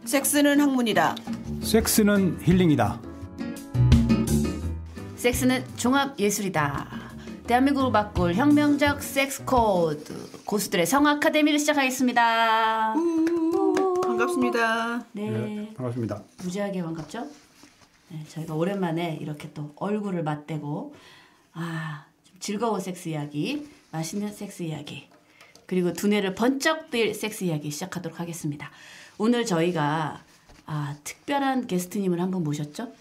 섹스는 학문이다. 섹스는 힐링이다. 섹스는 종합예술이다. 대한민국을 바꿀 혁명적 섹스 코드. 고수들의 성아카데미를 시작하겠습니다. 반갑습니다. 네. 반갑습니다. 무지하게 반갑죠? 네, 저희가 오랜만에 이렇게 또 얼굴을 맞대고 좀 즐거운 섹스 이야기, 맛있는 섹스 이야기, 그리고 두뇌를 번쩍 뜰 섹스 이야기 시작하도록 하겠습니다. 오늘 저희가 특별한 게스트님을 한 분 모셨죠?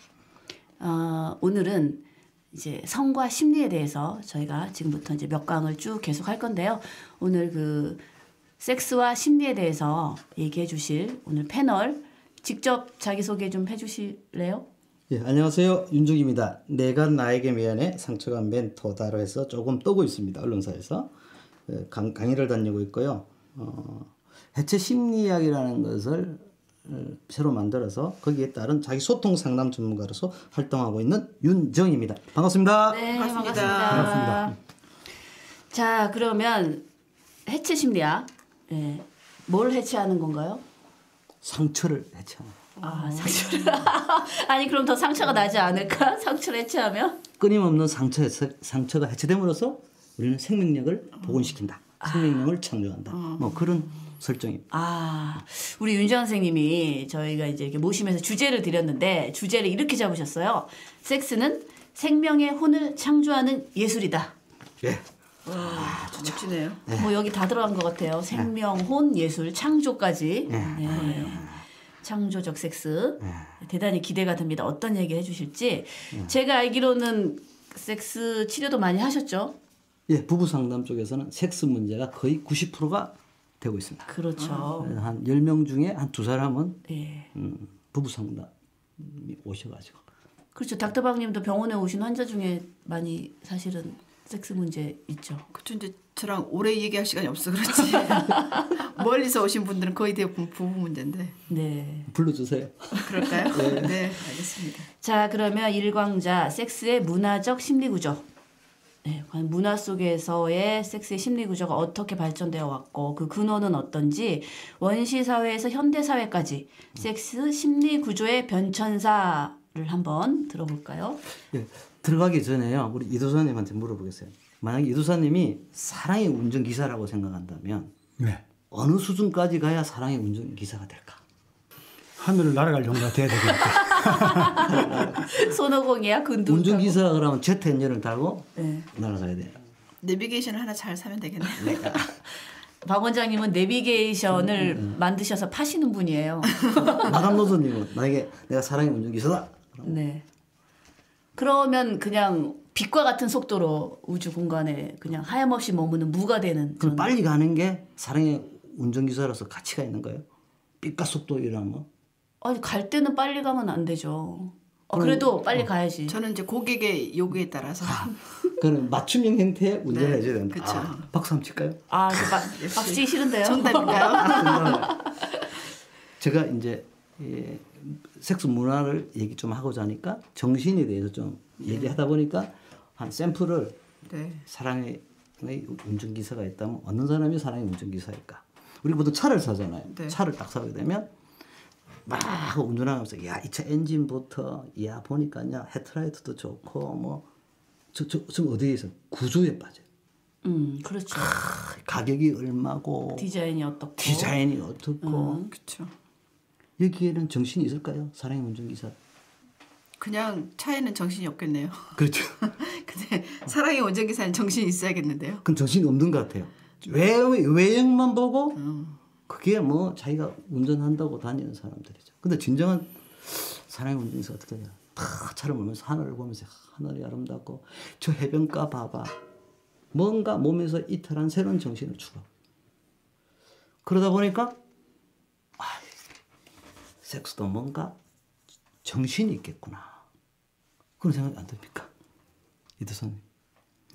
오늘은 이제 성과 심리에 대해서 저희가 지금부터 이제 몇 강을 쭉 계속 할 건데요. 오늘 그 섹스와 심리에 대해서 얘기해 주실 오늘 패널 직접 자기소개 좀 해주실래요? 예, 안녕하세요. 윤중입니다. 내가 나에게 미안해 상처가 멘토다로 해서 조금 떠고 있습니다. 언론사에서 강의를 다니고 있고요. 해체 심리학이라는 것을 새로 만들어서 거기에 따른 자기 소통 상담 전문가로서 활동하고 있는 윤정입니다. 반갑습니다. 네, 반갑습니다. 반갑습니다. 자, 그러면 해체 심리학, 네, 뭘 해체하는 건가요? 상처를 해체하는. 상처를. 아니, 그럼 더 상처가 나지 않을까? 상처를 해체하면? 끊임없는 상처가 해체됨으로써 우리는 생명력을 복원시킨다. 생명력을 창조한다. 뭐 그런 설정입니다. 우리 윤정 선생님이 저희가 이제 이렇게 모시면서 주제를 드렸는데 주제를 이렇게 잡으셨어요. 섹스는 생명의 혼을 창조하는 예술이다. 예. 멋지네요. 뭐 여기 다 들어간 것 같아요. 생명, 혼, 예술, 창조까지. 네. 창조적 섹스. 대단히 기대가 됩니다. 어떤 얘기 해주실지. 제가 알기로는 섹스 치료도 많이 하셨죠? 예, 부부 상담 쪽에서는 섹스 문제가 거의 90%가 되고 있습니다. 그렇죠. 한 10명 중에 한 2사람은 예. 부부 상담이 오셔가지고. 그렇죠. 닥터박님도 병원에 오신 환자 중에 많이 사실은 섹스 문제 있죠. 그쵸, 이제 저랑 오래 얘기할 시간이 없어 그렇지. 멀리서 오신 분들은 거의 대부분 부부 문제인데. 네. 불러주세요. 그럴까요? 네, 알겠습니다. 자, 그러면 일광자 섹스의 문화적 심리 구조. 네, 과연 문화 속에서의 섹스의 심리 구조가 어떻게 발전되어 왔고 그 근원은 어떤지 원시 사회에서 현대 사회까지 섹스 심리 구조의 변천사를 한번 들어볼까요? 예, 들어가기 전에요. 우리 이도사님한테 물어보겠어요. 만약 이도사님이 사랑의 운전기사라고 생각한다면 네. 어느 수준까지 가야 사랑의 운전기사가 될까? 하늘을 날아갈 정도가 돼야 되겠다. 손오공이야? 근두 운전기사 그러면 제트 엔진을 달고 네. 날아가야 돼요. 내비게이션 하나 잘 사면 되겠네. 박 원장님은 내비게이션을 만드셔서 파시는 분이에요. 마담 노선님은 만약에 내가 사랑의 운전기사다. 네. 그러면 그냥 빛과 같은 속도로 우주 공간에 그냥 하염없이 머무는 무가 되는. 그럼 빨리 가는 게 사랑의 운전기사로서 가치가 있는 거예요? 빛과 속도이라는 거? 아니 갈 때는 빨리 가면 안 되죠. 그래도 빨리 가야지. 저는 이제 고객의 요구에 따라서. 그럼 맞춤형 형태의 운전을 해줘야 된다. 그쵸. 박수 한번 칠까요? 박치기 싫은데요. 정답인가요? 제가 이제 섹스 문화를 얘기 좀 하고자 하니까 정신에 대해서 좀 얘기하다 보니까 한 샘플을 사랑의 운전기사가 있다면 어느 사람이 사랑의 운전기사일까? 우리 보통 차를 사잖아요. 네. 차를 딱 사게 되면 막 운전하면서 야, 이 차 엔진부터 야 보니까요 헤드라이트도 좋고 뭐 좀 어디에 있어 구조에 빠져요. 그렇죠. 가격이 얼마고 디자인이 어떻고. 그렇죠. 여기에는 정신이 있을까요? 사랑의 운전기사. 그냥 차에는 정신이 없겠네요. 그렇죠. 근데 사랑의 운전기사는 정신이 있어야겠는데요. 그럼 정신이 없는 것 같아요. 외형만 보고 그게 뭐 자기가 운전한다고 다니는 사람들이죠. 근데 진정한 사랑의 운전기사 어떻게 해요? 다 차를 몰면서 하늘을 보면서 하늘이 아름답고 저 해변가 봐봐. 뭔가 몸에서 이탈한 새로운 정신을 추구. 그러다 보니까 섹스도 뭔가 정신이 있겠구나. 그런 생각이 안 듭니까? 이도사님.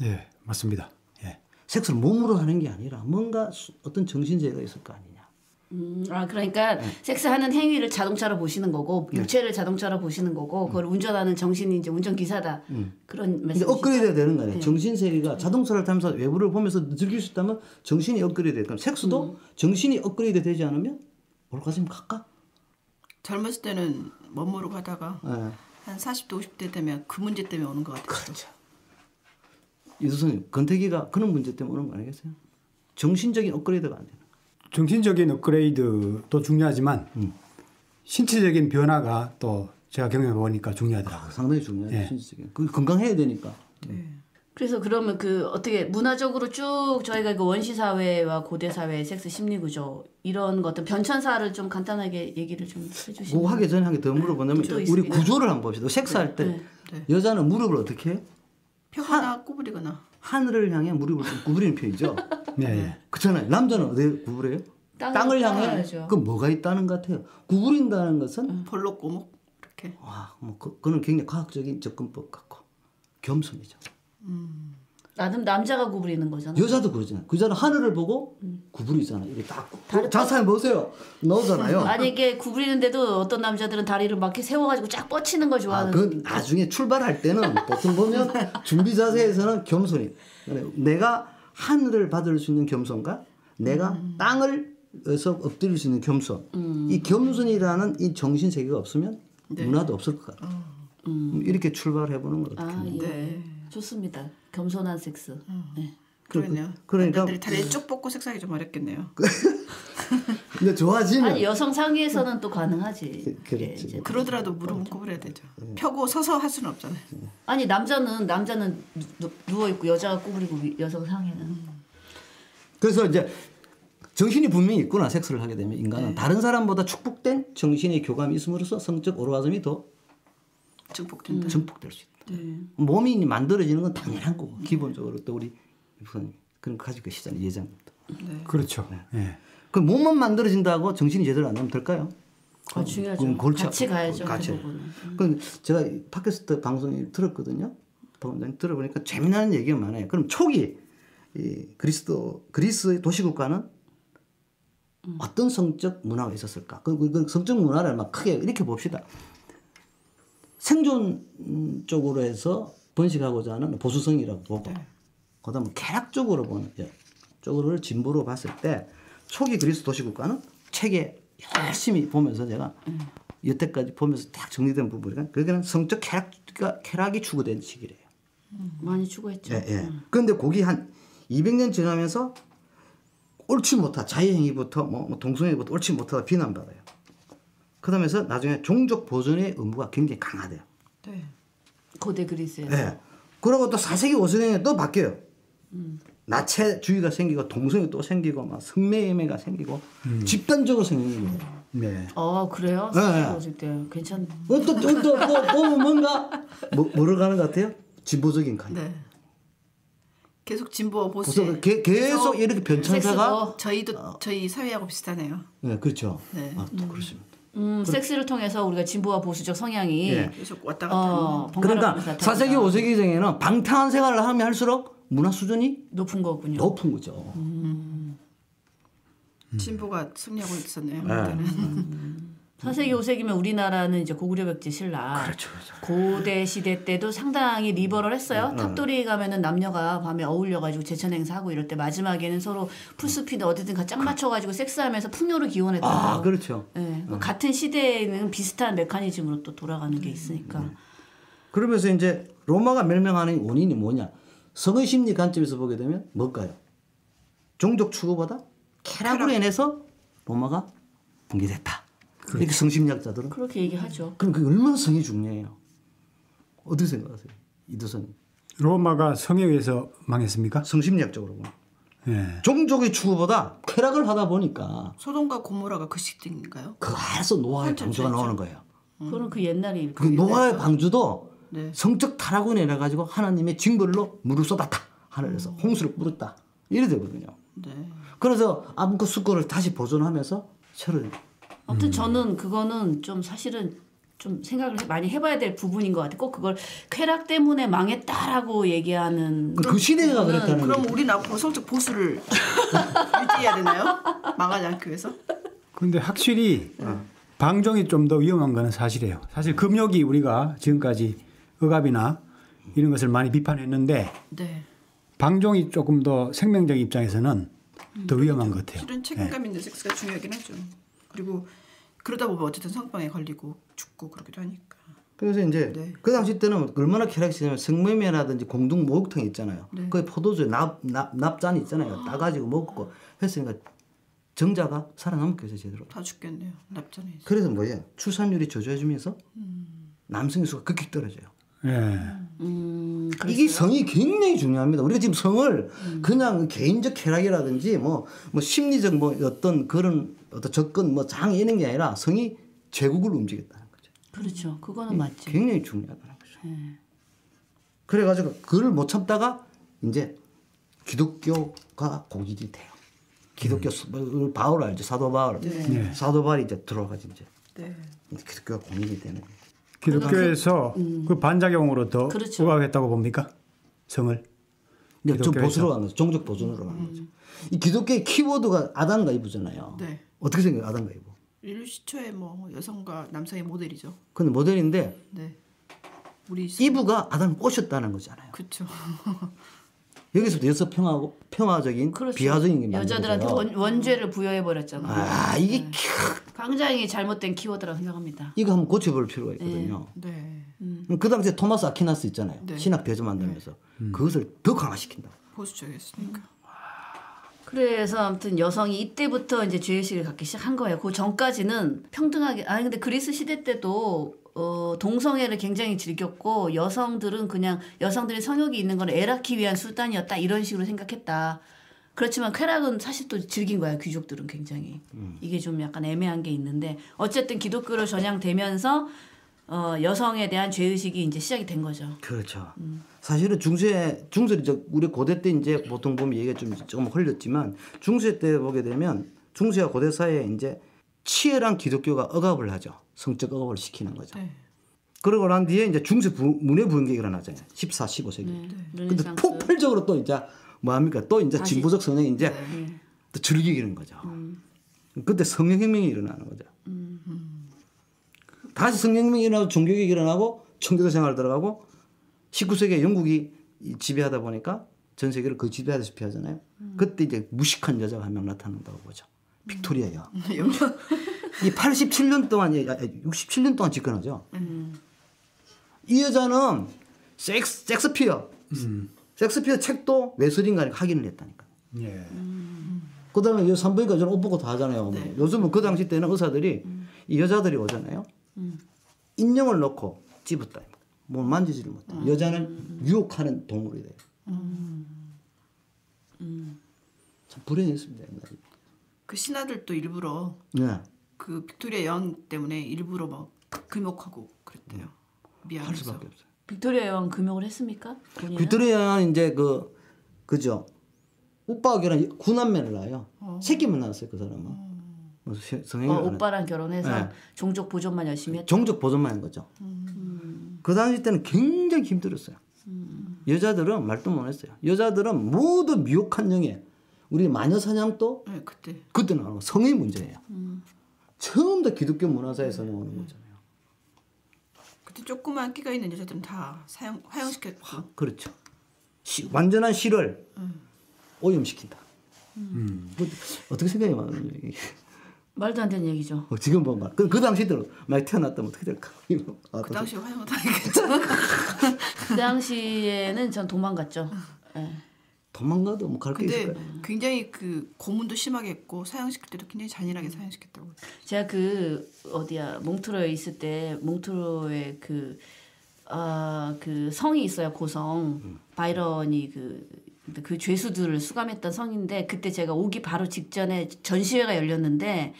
예, 맞습니다. 예. 섹스를 몸으로 하는 게 아니라 뭔가 어떤 정신세계가 있을 거 아니냐. 그러니까 섹스하는 행위를 자동차로 보시는 거고 육체를 자동차로 보시는 거고 그걸 운전하는 정신이 이제 운전기사다. 그런 이제 말씀이시죠? 업그레이드가 되는 거예요. 정신세계가 자동차를 타면서 외부를 보면서 즐길 수 있다면 정신이 업그레이드 돼요. 그럼 섹스도 정신이 업그레이드 되지 않으면 올가슴 갈까? 젊었을 때는 멋모르고 하다가 예. 한 40대 50대 되면 그 문제 때문에 오는 것 같아요. 그렇죠. 이두선님, 권태기가 그런 문제 때문에 오는 거 아니겠어요? 정신적인 업그레이드가 안 되는 거예요. 정신적인 업그레이드도 중요하지만 신체적인 변화가 또 제가 경험해 보니까 중요하더라고요. 상당히 중요해요. 예. 신체적인. 그 건강해야 되니까. 그래서 그러면 그 어떻게 문화적으로 쭉 저희가 그 원시 사회와 고대 사회의 섹스 심리 구조 이런 것들 변천사를 좀 간단하게 얘기를 좀 해주시면. 그거 하기 전에 한 개 더 물어보냐면 또 우리 있습니다. 구조를 한번 봅시다. 섹스할 때 네. 여자는 무릎을 어떻게 해? 펴거나 구부리거나. 하늘을 향해 무릎을 좀 구부리는 편이죠. 네. 그렇잖아요. 남자는 어디 구부려요? 땅을 향해. 향해야죠. 그럼 뭐가 있다는 것 같아요? 구부린다는 것은 볼록 고목 이렇게. 와, 뭐 그거는 굉장히 과학적인 접근법 같고 겸손이죠. 남자가 구부리는 거잖아. 여자도 그러잖아요. 그 여자는 하늘을 보고 구부리잖아요. 이렇게 딱 자세히 보세요. 나오잖아요. 아니 이게 구부리는데도 어떤 남자들은 다리를 막 이렇게 세워가지고 쫙 뻗치는 거 아, 좋아하는. 그 나중에 출발할 때는 보통 보면 준비 자세에서는 겸손이. 내가 하늘을 받을 수 있는 겸손과 내가 땅을에서 엎드릴 수 있는 겸손. 이 겸손이라는 이 정신 세계가 없으면 문화도 없을 것 같아요. 이렇게 출발해 보는 거 어떻게? 예. 네. 좋습니다. 겸손한 섹스. 네. 그러네요. 그러니까 남자들이 다리를 쭉 뻗고 섹스하기 좀 어렵겠네요. 근데 좋아지면 아니 여성 상의에서는 또 가능하지. 그렇지. 예, 이제. 그러더라도 무릎은 구부려야 되죠. 펴고 서서 할 수는 없잖아요. 아니 남자는 누워 있고 여자가 구부리고 여성 상의는. 그래서 이제 정신이 분명히 있구나. 섹스를 하게 되면 인간은 다른 사람보다 축복된 정신의 교감이 있음으로써 성적 오르가즘이 더 증폭된다. 증폭될 수 있다. 몸이 만들어지는 건 당연한 거고 기본적으로 또 우리 부모님 그런 거 가지고 계시잖아요. 예전부터. 그렇죠. 예. 그 몸만 만들어진다고 정신이 제대로 안 되면 될까요? 중요하죠. 그럼 골치 같이 아프고, 가야죠. 같이. 그 부분은. 그 제가 팟캐스트 방송에 들었거든요. 방송 들어보니까 재미나는 얘기가 많아요. 그럼 초기 이 그리스의 도시국가는 어떤 성적 문화가 있었을까? 그 성적 문화를 막 크게 이렇게 봅시다. 생존 쪽으로 해서 번식하고자 하는 보수성이라고 보고, 그다음에 쾌락적으로 보는 쪽으로를 진보로 봤을 때 초기 그리스 도시국가는 책에 열심히 보면서 제가 여태까지 보면서 딱 정리된 부분이니까 그게는 성적 쾌락이 추구된 시기래요. 많이 추구했죠. 예. 그런데 거기 한 200년 지나면서 옳지 못하 자유행위부터 뭐 동성애부터 옳지 못하다 비난받아요. 그다음에서 나중에 종족 보존의 의무가 굉장히 강화돼요. 네. 고대 그리스에서. 예. 그리고 또 4세기 5세기에 또 바뀌어요. 나체주의가 생기고 동성애 또 생기고 막 성매매가 생기고 집단적으로 생기는 거예요. 네. 그래요? 네. 사실 때 괜찮. 또 뭔가 뭐로 가는 것 같아요? 진보적인 가. 네. 계속 진보와 보수. 계속 이렇게 변천사가. 저희도 저희 사회하고 비슷하네요. 네, 그렇죠. 네. 또 그렇습니다. 섹스를 통해서 우리가 진보와 보수적 성향이 예. 계속 왔다 갔다. 그러니까 4세기 5세기생에는 방탕한 생활을 하면 할수록 문화 수준이 높은 거군요. 높은 거죠. 진보가 승리하고 있었네요. 네. 그때는. 4세기 5세기면 우리나라는 이제 고구려 백제 신라. 그렇죠. 고대 시대 때도 상당히 리버럴했어요. 탑돌이 가면은 남녀가 밤에 어울려가지고 제천 행사하고 이럴 때 마지막에는 서로 풀숲이나 어디든 짝 맞춰가지고 섹스하면서 풍요를 기원했던 거. 그렇죠. 네. 같은 시대에는 비슷한 메커니즘으로 또 돌아가는 게 있으니까. 그러면서 이제 로마가 멸망하는 원인이 뭐냐? 성의 심리 관점에서 보게 되면 뭘까요? 종족 추구보다 쾌락으로 인해서 로마가 붕괴됐다. 이렇게 성심리학자들은. 그렇게 얘기하죠. 그럼 그게 얼마나 성이 중요해요? 어떻게 생각하세요? 이두선님. 로마가 성에 의해서 망했습니까? 성심리학적으로 보면. 예. 종족의 추구보다 쾌락을 하다 보니까 소돔과 고모라가 그 시대인가요? 그 안에서 노아의 방주가 나오는 거예요. 그럼 그 옛날이 그 노아의 방주도 네. 성적 타락으로 인해 가지고 하나님의 징벌로 물을 쏟았다. 하늘에서 홍수를 뿌렸다. 이래 되거든요. 네. 그래서 암컷 수컷을 다시 보존하면서 서로 아무튼 저는 그거는 좀 사실은 좀 생각을 많이 해봐야 될 부분인 것 같아요. 꼭 그걸 쾌락 때문에 망했다라고 얘기하는. 그 시대가 그랬다는 그럼 거죠. 우리 나고 성적 보수를 유지해야 되나요? 망하지 않기 위해서? 근데 확실히 방종이 좀 더 위험한 거는 사실이에요. 사실 금욕이 우리가 지금까지 억압이나 이런 것을 많이 비판했는데 네. 방종이 조금 더 생명적인 입장에서는 더 위험한 것 같아요. 실은 책임감 있는 섹스가 중요하긴 하죠. 그리고 그러다 보면 어쨌든 성병에 걸리고 죽고 그러기도 하니까. 그래서 이제 네. 그 당시 때는 얼마나 쾌락이냐면 성매매라든지 공동 목욕탕 있잖아요. 네. 거기 포도주 납잔 있잖아요. 따가지고 먹고 했으니까 정자가 살아남게 해서 제대로. 다 죽겠네요. 납전에. 그래서 뭐예요? 출산율이 저조해지면서 남성의 수가 급격히 떨어져요. 예. 이게 성이 굉장히 중요합니다. 우리가 지금 성을 그냥 개인적 쾌락이라든지 뭐 심리적 뭐 어떤 그런 어떤 접근 뭐 장애 이런 게 아니라 성이 제국을 움직였다는 거죠. 그렇죠. 그거는 맞지. 굉장히 중요하다는 거죠. 그래가지고 그걸 못 참다가 이제 기독교가 공인이 돼요. 기독교 바울 알죠? 사도 바울. 사도 바울이 이제 들어가지 이제 네. 기독교가 공인이 되는 거예요. 기독교에서 그 반작용으로 더 그렇죠. 억압했다고 봅니까? 성을. 좀 기독교에서. 보수로 가는 거죠. 종족 보존으로 가는 거죠. 이 기독교의 키워드가 아담과 이브잖아요. 네. 어떻게 생각해요? 아담과 이브. 인류 시초의 뭐 여성과 남성의 모델이죠. 근데 모델인데 네. 우리 이브가 아담을 꼬셨다는 거잖아요. 그렇죠. 여기서부터 여성 평화적인 그렇죠. 비하적인 게 여자들한테 만들어져요. 원죄를 부여해 버렸잖아. 아 이게 굉장히 잘못된 키워드라고 생각합니다. 이거 한번 고쳐볼 필요가 있거든요. 네. 그 당시에 토마스 아퀴나스 있잖아요. 네. 신학 배조 만들면서 그것을 더 강화시킨다. 보수적이었으니까. 그래서 아무튼 여성이 이때부터 이제 죄의식을 갖기 시작한 거예요. 그 전까지는 평등하게. 아니 근데 그리스 시대 때도 동성애를 굉장히 즐겼고 여성들은 그냥 여성들이 성욕이 있는 건 애 낳기 위한 수단이었다 이런 식으로 생각했다. 그렇지만 쾌락은 사실 또 즐긴 거야. 귀족들은 굉장히. 이게 좀 약간 애매한 게 있는데 어쨌든 기독교로 전향되면서 여성에 대한 죄의식이 이제 시작이 된 거죠. 그렇죠. 사실은 중세 우리 고대 때 이제 보통 보면 얘기가 좀 조금 흘렸지만 중세 때 보게 되면 중세와 고대 사이에 이제 치열한 기독교가 억압을 하죠. 성적 억압을 시키는 거죠. 네. 그러고 난 뒤에 이제 중세 문예 부흥객이 일어나잖아요. 14, 15세기. 근데 르네상스. 폭발적으로 또 이제 뭐합니까? 또 이제 진보적 성향이 이제 또 즐기기는 거죠. 그때 성령혁명이 일어나는 거죠. 다시 성령혁명이 일어나고 종교개혁이 일어나고 청교도 생활 들어가고 19세기에 영국이 지배하다 보니까 전 세계를 그 지배하다시피 하잖아요. 그때 이제 무식한 여자가 한 명 나타난다고 보죠. 빅토리아 여. 이 87년 동안 67년 동안 집권하죠. 이 여자는 섹스피어 책도 외설인간이 확인을 했다니까. 예. 그다음에 이 산부인과 저는 옷 보고 다 하잖아요. 네. 요즘은 그 당시 때는 의사들이 이 여자들이 오잖아요. 인형을 넣고 찝었다. 뭐 만지지를 못해. 여자는 유혹하는 동물이 돼요. 참 불행했습니다. 옛날에. 그 신하들도 일부러 네. 그 빅토리아 여왕 때문에 일부러 막 금욕하고 그랬대요. 할 미안해서. 수밖에 없어요. 빅토리아 여왕 금욕을 했습니까? 본인은? 빅토리아는 이제 그죠. 오빠가 결혼 9남매를 낳아요. 새끼만 낳았어요 그 사람은. 성행을 안 오빠랑 결혼해서 네. 종족 보존만 열심히 했다. 종족 보존만 한 거죠. 그 당시 때는 굉장히 힘들었어요. 여자들은 말도 못했어요. 여자들은 모두 미혹한 영예. 우리 마녀 사냥도 네, 그때. 그때 나오는 거 성의 문제예요. 처음 다 기독교 문화사에서 나오는 거잖아요. 그때 조그만 끼가 있는 여자들은 다 화형시켰고. 그렇죠. 완전한 실을 오염시킨다. 어떻게 생각해요? 말도 안 되는 얘기죠. 지금 보면 그 당시 때 만약 태어났다면 어떻게 될까? 그 당시에 화형을 당했겠죠. 그 당시에는 전 도망갔죠. 네. 도망가도 뭐 갈 게 근데 있을까요? 굉장히 그 고문도 심하게 했고 사형시킬 때도 굉장히 잔인하게 사형시켰다고. 제가 그 어디야 몽트로에 있을 때 몽트로에 그 성이 있어요. 고성 바이런이 그 죄수들을 수감했던 성인데 그때 제가 오기 바로 직전에 전시회가 열렸는데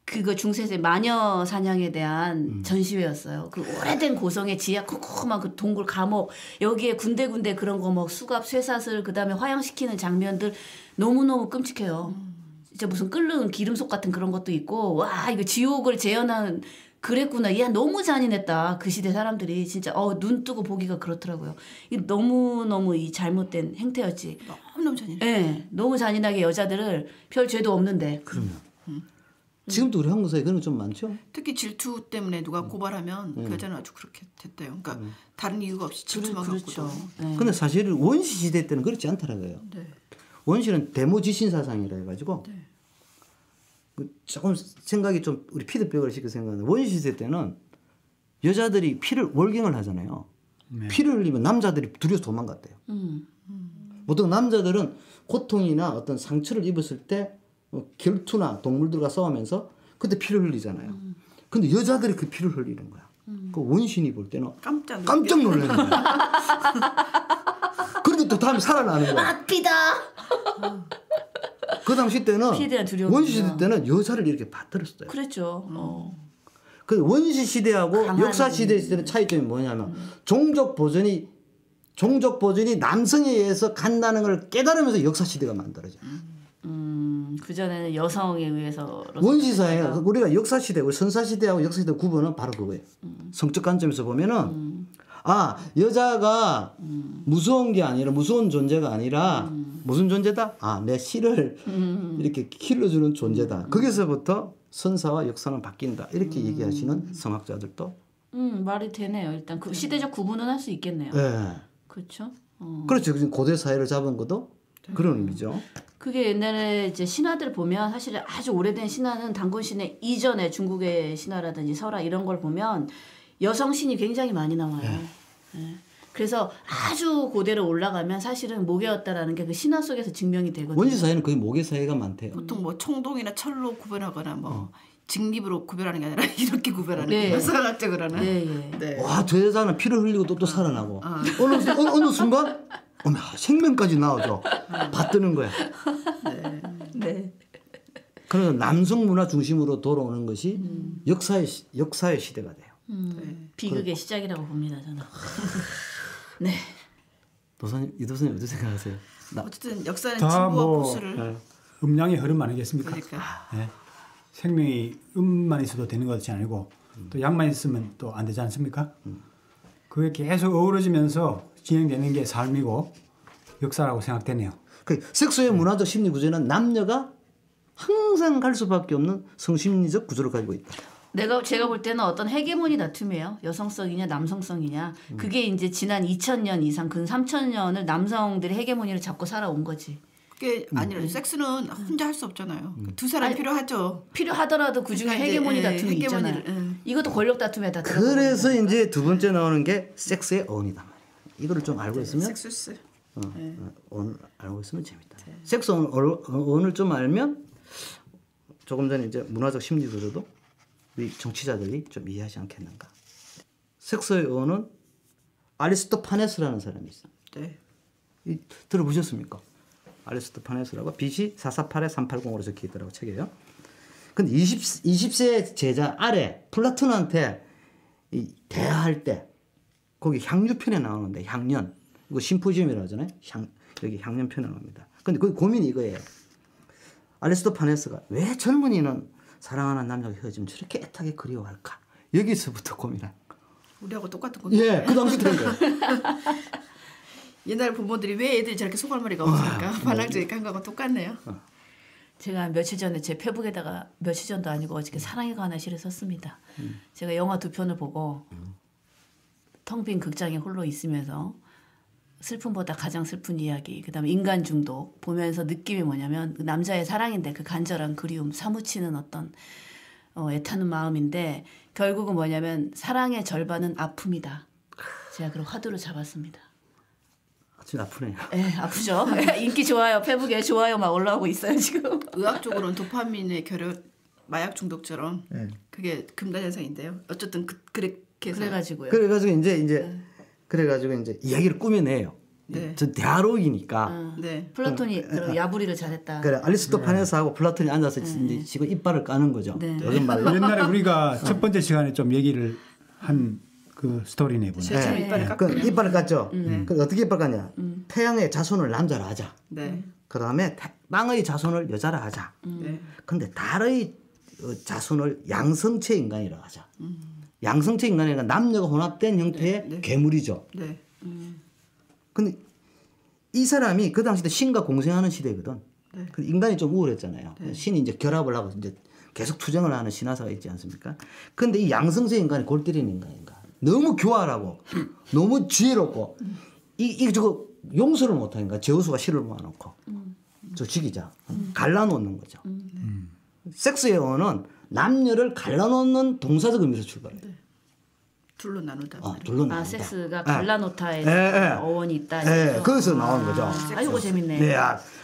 그거 중세세 마녀 사냥에 대한 전시회였어요. 그 오래된 고성의 지하 컴컴한 그 동굴 감옥 여기에 군데군데 그런 거 뭐 수갑 쇠사슬 그다음에 화형시키는 장면들 너무너무 끔찍해요. 진짜 무슨 끓는 기름속 같은 그런 것도 있고 와 이거 지옥을 재현한 그랬구나. 야 너무 잔인했다. 그 시대 사람들이 진짜 눈 뜨고 보기가 그렇더라고요. 이 너무너무 이 잘못된 행태였지. 너무너무 잔인해. 네, 너무 잔인하게 여자들을 별 죄도 없는데. 그럼요. 지금도 우리 한국 사회에 그런 거 좀 많죠? 특히 질투 때문에 누가 고발하면 그 여자는 아주 그렇게 됐대요. 그러니까 다른 이유가 없이 질투만 그렇죠. 갖고도. 네. 근데 사실은 원시 시대 때는 그렇지 않더라고요. 네. 원시는 대모지신 사상이라 해가지고 조금 생각이 좀 우리 피드백을 시켜 생각하는데 원시 시대 때는 여자들이 피를 월경을 하잖아요. 네. 피를 흘리면 남자들이 두려워서 도망갔대요. 보통 남자들은 고통이나 어떤 상처를 입었을 때 결투나 동물들과 싸우면서 그때 피를 흘리잖아요. 근데 여자들이 그 피를 흘리는 거야. 그 원신이 볼 때는 깜짝 놀라는 거야. 그런데 또 다음에 살아나는 거야. 아, 피다. 그 당시 때는 피에 대한 두려움이 원시 시대 때는 여자를 이렇게 받들었어요. 그랬죠. 그 원시 시대하고 강한 역사 시대의 차이점이 뭐냐면 종족 보존이 남성에 의해서 간다는 걸 깨달으면서 역사 시대가 만들어져. 그 전에는 여성에 의해서 원시 사회 우리가 역사 시대, 우리 선사 시대하고 역사 시대 구분은 바로 그거예요. 성적 관점에서 보면은 아 여자가 무서운 게 아니라 무서운 존재가 아니라 무슨 존재다? 아 내 씨를 이렇게 길러주는 존재다. 거기서부터 선사와 역사는 바뀐다. 이렇게 얘기하시는 성학자들도 말이 되네요. 일단 그 시대적 구분은 할 수 있겠네요. 네. 그렇죠. 그렇죠. 고대 사회를 잡은 것도 그런 의미죠. 그게 옛날에 이제 신화들 보면 사실 아주 오래된 신화는 단군 신화 이전에 중국의 신화라든지 설화 이런 걸 보면 여성 신이 굉장히 많이 나와요. 네. 그래서 아주 고대로 올라가면 사실은 모계였다라는 게 그 신화 속에서 증명이 되거든요. 원시 사회는 거의 모계 사회가 많대요. 보통 뭐 총동이나 철로 구별하거나 뭐 직립으로 구별하는 게 아니라 이렇게 구별하는 네. 게 역사학적으로는. 네. 네. 와, 저 여자는 피를 흘리고 또 살아나고 어느 순간 어머, 생명까지 나오죠. 받드는 거야. 네. 그래서 남성 문화 중심으로 돌아오는 것이 역사의 시대가 돼요. 비극의 시작이라고 봅니다, 저는. 네. 이 도사님 어떻게 생각하세요? 어쨌든 역사는 다 진보와 뭐 보수를 음양의 흐름 아니겠습니까? 그러니까. 네. 생명이 음만 있어도 되는 것이 아니고 또 양만 있으면 또 안 되지 않습니까? 그게 계속 어우러지면서 진행되는 게 삶이고 역사라고 생각되네요. 그 섹스의 문화적 심리 구조는 남녀가 항상 갈 수밖에 없는 성심리적 구조를 가지고 있다. 제가 볼 때는 어떤 헤게모니 다툼이에요. 여성성이냐 남성성이냐. 그게 이제 지난 2000년 이상 근 3000년을 남성들이 헤게모니를 잡고 살아온 거지. 그게 아니라 섹스는 혼자 할 수 없잖아요. 두 사람이 필요하죠. 필요하더라도 그중에 그러니까 헤게모니 이제, 다툼이 헤게모니를, 있잖아요. 이것도 권력 다툼에 다 들어가는 그래서 거예요. 이제 두 번째 나오는 게 섹스의 어원이다 말이에요. 이거를 좀 알고 있으면 섹스스. 어원을 알고 있으면 재밌다. 섹스 어원을 좀 알면 조금 전에 이제 문화적 심리 구조도 우리 정치자들이 좀 이해하지 않겠는가. 섹스의 어원은 아리스토파네스라는 사람이 있어요. 네. 들어보셨습니까? 아리스토파네스라고 BC 448에 380으로 적혀 있더라고 책이에요. 근데 20세 제자 아래 플라톤한테 대화할 때 거기 향유편에 나오는데 향년 이거 심포지움이라고 하잖아요. 여기 향년편에 나옵니다. 근데 그 고민이 이거예요. 아리스토파네스가 왜 젊은이는 사랑하는 남자가 헤어지면 저렇게 애타게 그리워할까? 여기서부터 고민한. 우리하고 똑같은 거. 예, 그 당시 된 거예요. 옛날 부모들이 왜 애들이 저렇게 소갈머리가 없을까? 반항적인 감각은 똑같네요. 제가 며칠 전에 제 페북에다가 며칠 전도 아니고 어저께 사랑에 관한 시를 썼습니다. 제가 영화 2편을 보고 텅 빈 극장에 홀로 있으면서 슬픔보다 가장 슬픈 이야기, 그다음에 인간 중독 보면서 느낌이 뭐냐면 그 남자의 사랑인데 그 간절한 그리움, 사무치는 어떤 애타는 마음인데 결국은 뭐냐면 사랑의 절반은 아픔이다. 제가 그런 화두를 잡았습니다. 아주 아프네요. 네, 아프죠. 인기 좋아요. 페북에 좋아요 막 올라오고 있어요 지금. 의학적으로는 도파민의 결혈, 마약 중독처럼 그게 금단 현상인데요. 어쨌든 그렇게 해서 그래가지고요. 그래가지고 이제 이야기를 꾸며내요. 네. 저 대화록이니까. 네. 플라톤이 야부리를 잘했다. 그래 아리스토파네스하고 플라톤이 앉아서 이제 지금 이빨을 까는 거죠. 네. 요즘 말로. 옛날에 우리가 첫 번째 시간에 좀 얘기를 한 그 스토리네 보네. 실제로 이빨을 깎고요. 그 이빨을 깠죠. 그 어떻게 이빨 깠냐? 태양의 자손을 남자로 하자. 네. 그 다음에 땅의 자손을 여자로 하자. 네. 근데 달의 자손을 양성체 인간이라고 하자. 양성체 인간이니까 남녀가 혼합된 형태의 괴물이죠. 네. 근데 이 사람이 그 당시 때 신과 공생하는 시대거든. 근데 인간이 좀 우월했잖아요. 신이 이제 결합을 하고 이제 계속 투쟁을 하는 신화사가 있지 않습니까? 근데 이 양성체 인간이 골 때리는 인간인가? 너무 교활하고 너무 지혜롭고 저거 용서를 못하니까 제우스가 실을 모아놓고 저 죽이자 갈라놓는 거죠. 섹스의 어원은 남녀를 갈라놓는 동사적 의미에서 출발해요. 둘로 나누다. 둘로 나눈다. 섹스가 갈라놓다에서 어원이 있다. 거기서 나온 거죠. 아이고 재밌네. 네,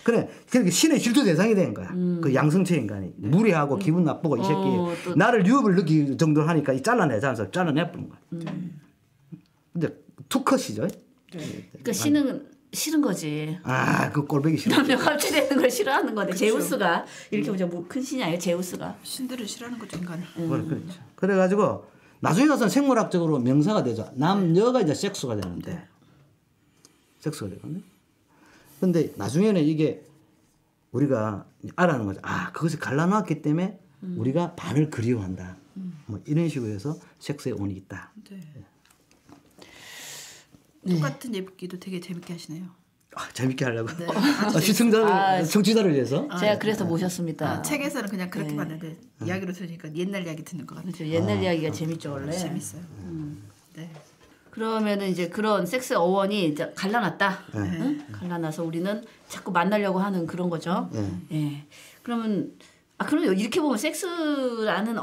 그래. 그러니까 신의 질투 대상이 된 거야. 그 양성체 인간이 무례하고 기분 나쁘고 이 새끼 나를 유업을 느낄 정도로 하니까 이 잘라내자면서 잘라내버린 거야. 근데 투컷이죠. 그러니까 신은 싫은 거지. 그 꼴보기 싫어. 남녀 합체되는 걸 싫어하는 건데 제우스가 이렇게 보자 뭐 큰 신이 아니에요. 제우스가. 신들을 싫어하는 거죠 인간을. 그렇죠. 그래가지고 나중에 가서는 생물학적으로 명사가 되죠. 남녀가 이제 섹스가 되는데 섹스가 되거든요. 근데 나중에는 이게 우리가 알아는 거죠. 그것을 갈라놨기 때문에 우리가 반을 그리워한다. 뭐 이런 식으로 해서 섹스의 원이 있다. 똑같은 예쁘기도 되게 재밌게 하시네요. 재밌게 하려고. 시청자를 청취자를 위해서. 제가 그래서 모셨습니다. 책에서는 그냥 그렇게 봤는데 이야기로 들으니까 옛날 이야기 듣는 것 같아요. 그렇죠. 옛날 이야기가 재밌죠 원래. 재밌어요. 네. 그러면은 이제 그런 섹스 어원이 이제 갈라놨다. 응? 갈라놔서 우리는 자꾸 만나려고 하는 그런 거죠. 예. 그러면 그럼 이렇게 보면 섹스라는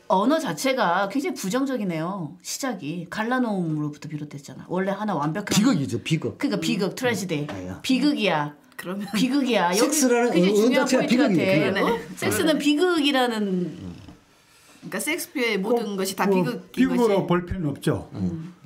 언어 자체가 굉장히 부정적이네요. 시작이 갈라놓음으로부터 비롯됐잖아. 원래 하나 완벽한 비극이죠, 비극. 그러니까 비극 트래지디. 비극이야. 그러면 비극이야. 섹스라는 굉장히 언어 중요한 자체가 포인트 비극이에요. 같아. 섹스는 비극이라는. 그러니까 섹스피어의 모든 것이 다 비극인 비극으로 것이. 볼 필요는 없죠.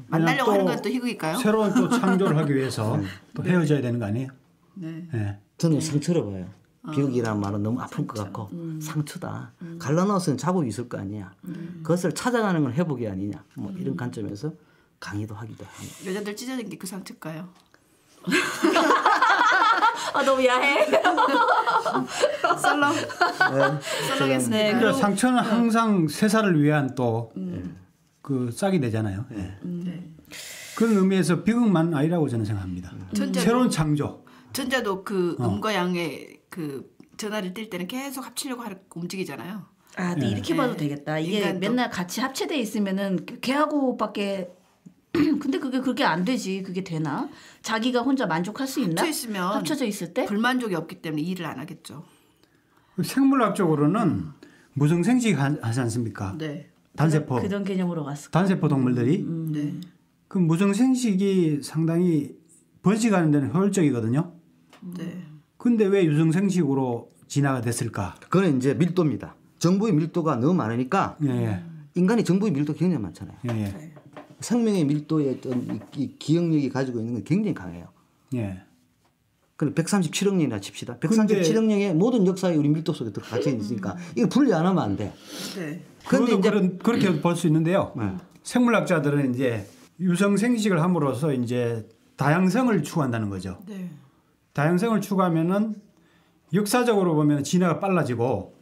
만나려고 또 하는 건 또 희극일까요? 새로운 또 창조를 하기 위해서 또 헤어져야 되는 거 아니에요? 네. 예. 저는 상처로 봐요. 비극이라는 말은 너무 아픈 것 같고 상처다. 갈라놓았으면 자국이 있을 거 아니야. 그것을 찾아가는 건 회복이 아니냐. 뭐 이런 관점에서 강의도 하기도 합니다. 여자들 찢어진 게 그 상처일까요? 너무 야해. 썰렁. 썰렁했네. 그러니까 상처는 항상 세사를 위한 또 그 짝이 되잖아요. 그런 의미에서 비극만 아니라고 저는 생각합니다. 새로운 창조. 전자도 그 음과 양의 그 전화를 뗄 때는 계속 합치려고 움직이잖아요. 근데 이렇게 봐도 되겠다. 이게 인간도. 맨날 같이 합체돼 있으면은 걔하고밖에 근데 그게 그렇게 안 되지. 그게 되나? 자기가 혼자 만족할 수 있나? 합쳐 있으면 합쳐져 있을 때? 불만족이 없기 때문에 일을 안 하겠죠. 생물학적으로는 무성생식 하지 않습니까? 네. 단세포. 그런 개념으로 갔어. 단세포 동물들이. 네. 그 무성생식이 상당히 번식하는 데는 효율적이거든요. 네. 근데 왜 유성생식으로 진화가 됐을까? 그건 이제 밀도입니다. 정보의 밀도가 너무 많으니까 예, 인간이 정보의 밀도가 굉장히 많잖아요. 예, 생명의 밀도의 어떤 이 기억력이 가지고 있는 건 굉장히 강해요. 예. 그럼 137억 년이나 칩시다. 137억 년의 모든 역사에 우리 밀도 속에 갇혀 있으니까 이거 분리 안 하면 안 돼. 네. 그런데 그렇게 볼 수 있는데요. 생물학자들은 이제 유성생식을 함으로써 이제 다양성을 추구한다는 거죠. 네. 다양성을 추구하면은 역사적으로 보면 진화가 빨라지고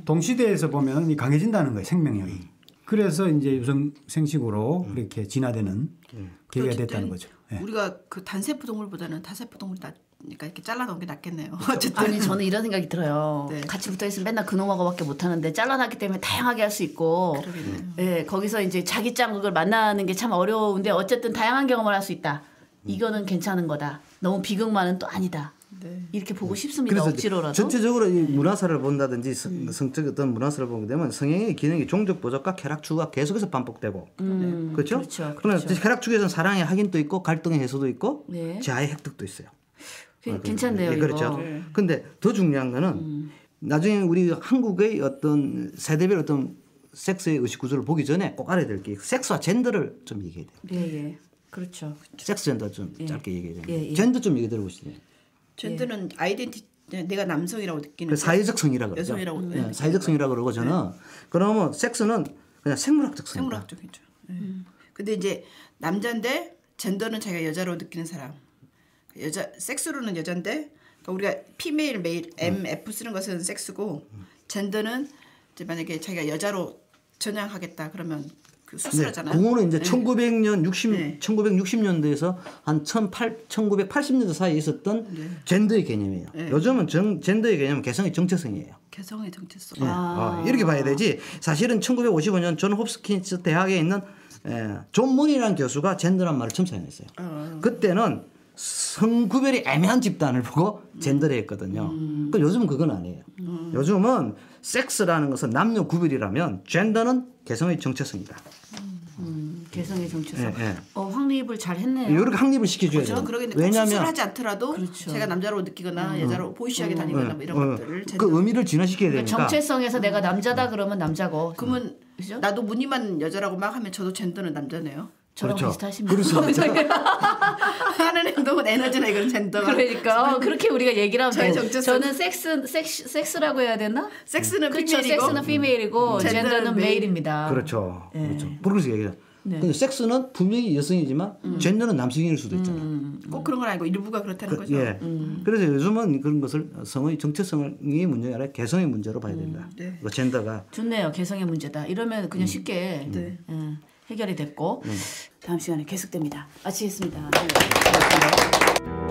동시대에서 보면 강해진다는 거예요. 생명력이. 그래서 이제 유성생식으로 이렇게 진화되는 계기가 됐다는 거죠. 예. 우리가 그 단세포 동물보다는 다세포 동물이 낫니까 이렇게 잘라놓은 게 낫겠네요. 어쨌든 아니 저는 이런 생각이 들어요. 네. 같이 붙어 있으면 맨날 그놈하고밖에 못 하는데 잘라놨기 때문에 다양하게 할 수 있고, 예, 거기서 이제 자기 짱극을 만나는 게 참 어려운데 어쨌든 다양한 경험을 할 수 있다. 이거는 괜찮은 거다. 너무 비극만은 또 아니다. 네. 이렇게 보고 싶습니다. 그래서 억지로라도. 전체적으로 이 문화사를 본다든지 성적 어떤 문화사를 보게 되면 성행의 기능이 종족 보적과 쾌락 추구가 계속해서 반복되고 그렇죠? 그렇죠. 그러나 쾌락 추구에서는 사랑의 확인도 있고 갈등의 해소도 있고 네. 자아의 획득도 있어요. 괜찮네요. 예, 이거. 그렇죠. 근데 더 중요한 거는 나중에 우리 한국의 어떤 세대별 어떤 섹스의 의식 구조를 보기 전에 꼭 알아야 될 게 섹스와 젠더를 좀 얘기해야 돼요. 예, 예. 그렇죠. 섹스 젠더 좀 짧게 얘기해야 돼요. 예, 예. 젠더 좀 얘기 들어보시죠. 젠더는 아이덴티 내가 남성이라고 느끼는 그 사회적 성이라고 그러죠. 여성이라고 예, 사회적 성이라고 그러고 저는 그러면 섹스는 그냥 생물학적 성이다. 생물학적이죠. 근데 이제 남자인데 젠더는 자기가 여자로 느끼는 사람. 여자 섹스로는 여자인데 그러니까 우리가 피메일 메일 MF 쓰는 것은 섹스고 젠더는 이제 만약에 자기가 여자로 전향하겠다 그러면 그 수술하잖아요. 그거는 이제 1900년 60 네. 1960년대에서 한 1980년대 사이에 있었던 젠더의 개념이에요. 요즘은 젠더의 개념은 개성의 정체성이에요. 개성의 정체성. 이렇게 봐야 되지. 사실은 1955년 존 홉스킨스 대학에 있는 존 문이라는 교수가 젠더란 말을 처음 사용했어요. 그때는 성구별이 애매한 집단을 보고 젠더를 했거든요. 그 요즘은 그건 아니에요. 요즘은 섹스라는 것은 남녀 구별이라면 젠더는 개성의 정체성이다. 개성의 정체성. 예, 예. 확립을 잘 했네요. 이렇게 확립을 시켜줘야 돼요. 저는 그러겠는데 꼭 수술하지 않더라도 그렇죠. 제가 남자로 느끼거나 여자로 보이시하게 다니거나 뭐 이런 것들을 그 의미를 진화시켜야 되니까. 정체성에서 내가 남자다 그러면 남자고. 그러면 그죠? 나도 무늬만 여자라고 막 하면 저도 젠더는 남자네요. 저랑 그렇죠. 비슷하십니다. 하는 행동은 에너지나 이건 젠더가. 그러니까 그렇게 우리가 얘기를 하면 저희 돼요. 정체성. 저는 섹스라고 해야 되나? 섹스는 그렇죠. 피메일이고 섹스는 피메일이고 젠더는 젠더는 메일입니다. 그렇죠. 예. 그렇죠. 그래서 얘기해요. 네. 근데 섹스는 분명히 여성이지만 젠더는 남성일 수도 있잖아요. 꼭 그런 건 아니고 일부가 그렇다는 거죠. 예. 그래서 요즘은 그런 것을 성의 정체성이 문제가 아니라 개성의 문제로 봐야 된다. 네. 그 젠더가 좋네요. 개성의 문제다. 이러면 그냥 쉽게 네. 해결이 됐고 다음 시간에 계속됩니다. 마치겠습니다. 네.